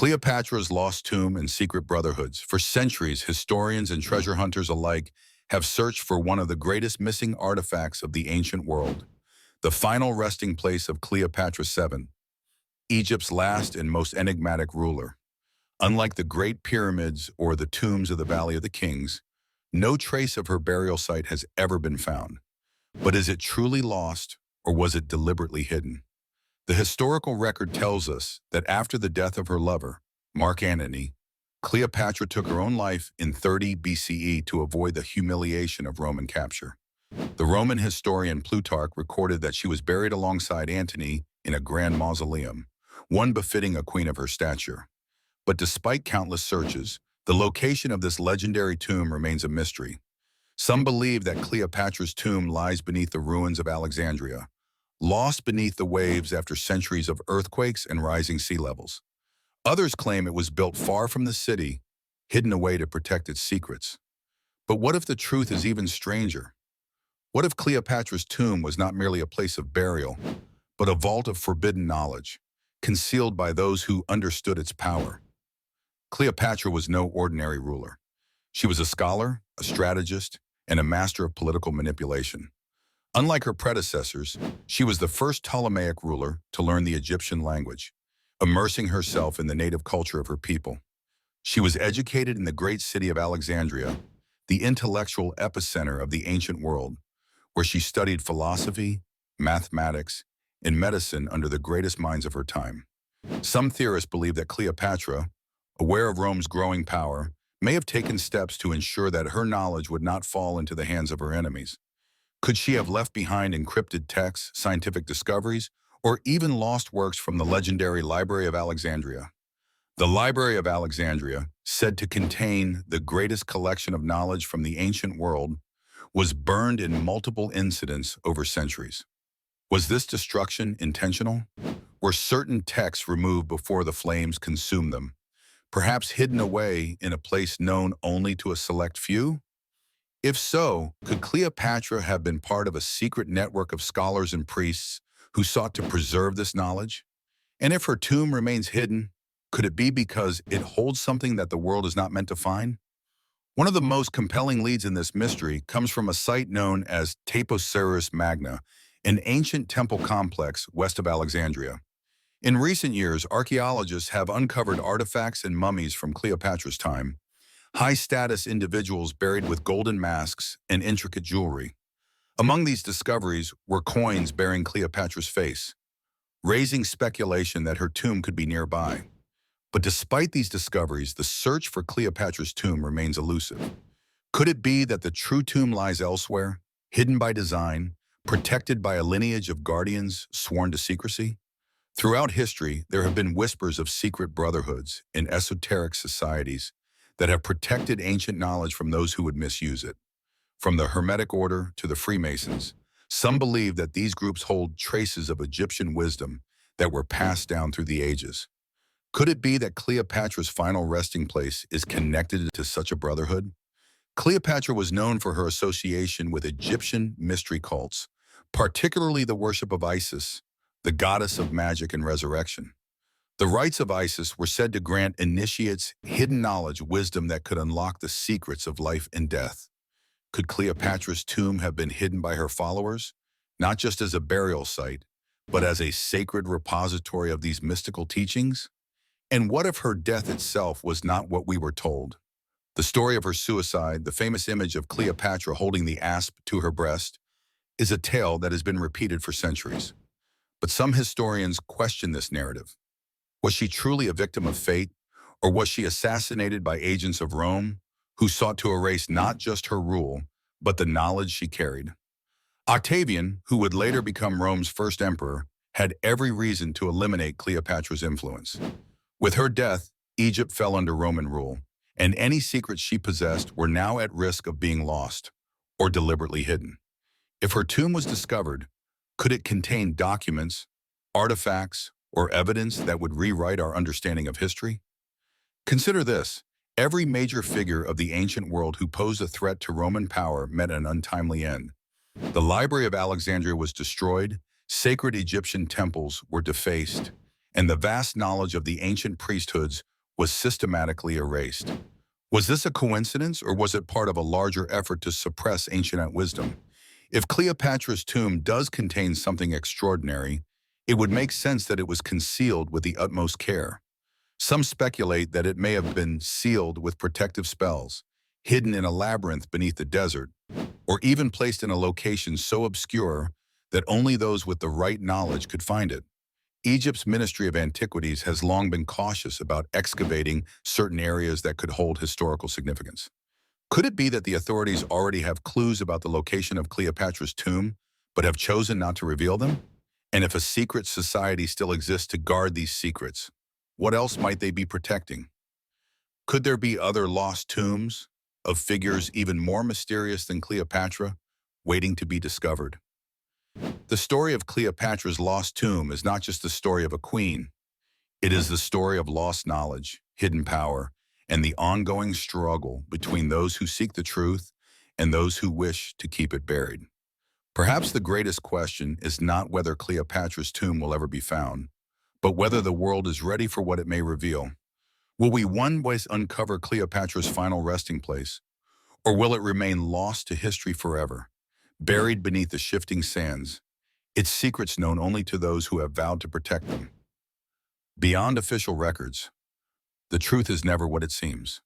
Cleopatra's lost tomb and secret brotherhoods. For centuries, historians and treasure hunters alike have searched for one of the greatest missing artifacts of the ancient world, the final resting place of Cleopatra VII, Egypt's last and most enigmatic ruler. Unlike the Great Pyramids or the tombs of the Valley of the Kings, no trace of her burial site has ever been found. But is it truly lost, or was it deliberately hidden? The historical record tells us that after the death of her lover, Mark Antony, Cleopatra took her own life in 30 BCE to avoid the humiliation of Roman capture. The Roman historian Plutarch recorded that she was buried alongside Antony in a grand mausoleum, one befitting a queen of her stature. But despite countless searches, the location of this legendary tomb remains a mystery. Some believe that Cleopatra's tomb lies beneath the ruins of Alexandria, lost beneath the waves after centuries of earthquakes and rising sea levels. Others claim it was built far from the city, hidden away to protect its secrets. But what if the truth is even stranger? What if Cleopatra's tomb was not merely a place of burial, but a vault of forbidden knowledge, concealed by those who understood its power? Cleopatra was no ordinary ruler. She was a scholar, a strategist, and a master of political manipulation. Unlike her predecessors, she was the first Ptolemaic ruler to learn the Egyptian language, immersing herself in the native culture of her people. She was educated in the great city of Alexandria, the intellectual epicenter of the ancient world, where she studied philosophy, mathematics, and medicine under the greatest minds of her time. Some theorists believe that Cleopatra, aware of Rome's growing power, may have taken steps to ensure that her knowledge would not fall into the hands of her enemies. Could she have left behind encrypted texts, scientific discoveries, or even lost works from the legendary Library of Alexandria? The Library of Alexandria, said to contain the greatest collection of knowledge from the ancient world, was burned in multiple incidents over centuries. Was this destruction intentional? Were certain texts removed before the flames consumed them, perhaps hidden away in a place known only to a select few? If so, could Cleopatra have been part of a secret network of scholars and priests who sought to preserve this knowledge? And if her tomb remains hidden, could it be because it holds something that the world is not meant to find? One of the most compelling leads in this mystery comes from a site known as Taposiris Magna, an ancient temple complex west of Alexandria. In recent years, archaeologists have uncovered artifacts and mummies from Cleopatra's time, high-status individuals buried with golden masks and intricate jewelry. Among these discoveries were coins bearing Cleopatra's face, raising speculation that her tomb could be nearby. But despite these discoveries, the search for Cleopatra's tomb remains elusive. Could it be that the true tomb lies elsewhere, hidden by design, protected by a lineage of guardians sworn to secrecy? Throughout history, there have been whispers of secret brotherhoods and esoteric societies that have protected ancient knowledge from those who would misuse it. From the Hermetic Order to the Freemasons, some believe that these groups hold traces of Egyptian wisdom that were passed down through the ages. Could it be that Cleopatra's final resting place is connected to such a brotherhood? Cleopatra was known for her association with Egyptian mystery cults, particularly the worship of Isis, the goddess of magic and resurrection. The rites of Isis were said to grant initiates hidden knowledge, wisdom that could unlock the secrets of life and death. Could Cleopatra's tomb have been hidden by her followers, not just as a burial site, but as a sacred repository of these mystical teachings? And what if her death itself was not what we were told? The story of her suicide, the famous image of Cleopatra holding the asp to her breast, is a tale that has been repeated for centuries. But some historians question this narrative. Was she truly a victim of fate, or was she assassinated by agents of Rome who sought to erase not just her rule, but the knowledge she carried? Octavian, who would later become Rome's first emperor, had every reason to eliminate Cleopatra's influence. With her death, Egypt fell under Roman rule, and any secrets she possessed were now at risk of being lost or deliberately hidden. If her tomb was discovered, could it contain documents, artifacts, or evidence that would rewrite our understanding of history? Consider this. Every major figure of the ancient world who posed a threat to Roman power met an untimely end. The Library of Alexandria was destroyed, sacred Egyptian temples were defaced, and the vast knowledge of the ancient priesthoods was systematically erased. Was this a coincidence, or was it part of a larger effort to suppress ancient wisdom? If Cleopatra's tomb does contain something extraordinary, it would make sense that it was concealed with the utmost care. Some speculate that it may have been sealed with protective spells, hidden in a labyrinth beneath the desert, or even placed in a location so obscure that only those with the right knowledge could find it. Egypt's Ministry of Antiquities has long been cautious about excavating certain areas that could hold historical significance. Could it be that the authorities already have clues about the location of Cleopatra's tomb, but have chosen not to reveal them? And if a secret society still exists to guard these secrets, what else might they be protecting? Could there be other lost tombs of figures even more mysterious than Cleopatra, waiting to be discovered? The story of Cleopatra's lost tomb is not just the story of a queen. It is the story of lost knowledge, hidden power, and the ongoing struggle between those who seek the truth and those who wish to keep it buried. Perhaps the greatest question is not whether Cleopatra's tomb will ever be found, but whether the world is ready for what it may reveal. Will we one way uncover Cleopatra's final resting place, or will it remain lost to history forever, buried beneath the shifting sands, its secrets known only to those who have vowed to protect them? Beyond official records, the truth is never what it seems.